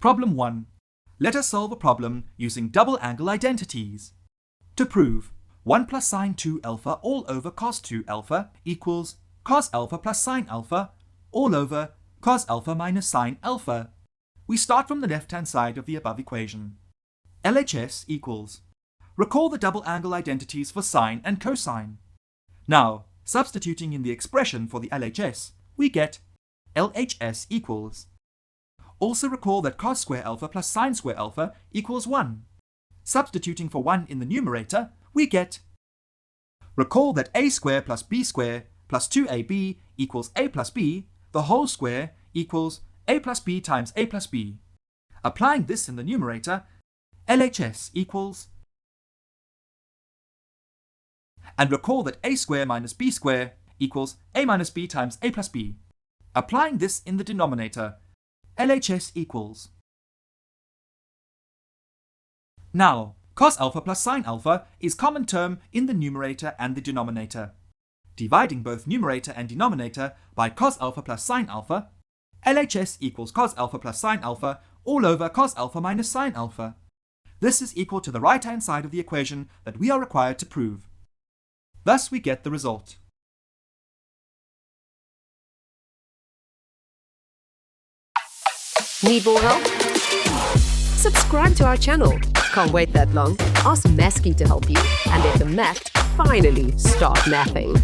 Problem 1. Let us solve a problem using double-angle identities. To prove 1 plus sine 2 alpha all over cos 2 alpha equals cos alpha plus sine alpha all over cos alpha minus sine alpha. We start from the left-hand side of the above equation. LHS equals. Recall the double-angle identities for sine and cosine. Now, substituting in the expression for the LHS, we get LHS equals. Also recall that cos square alpha plus sine square alpha equals 1. Substituting for 1 in the numerator, we get. Recall that a square plus b square plus 2ab equals a plus b, the whole square equals a plus b times a plus b. Applying this in the numerator, LHS equals. And recall that a square minus b square equals a minus b times a plus b. Applying this in the denominator, LHS equals. Now, cos alpha plus sine alpha is common term in the numerator and the denominator. Dividing both numerator and denominator by cos alpha plus sine alpha, LHS equals cos alpha plus sine alpha all over cos alpha minus sine alpha. This is equal to the right-hand side of the equation that we are required to prove. Thus we get the result. Need more help? Subscribe to our channel. Can't wait that long? Ask Masky to help you and let the math finally start mathing.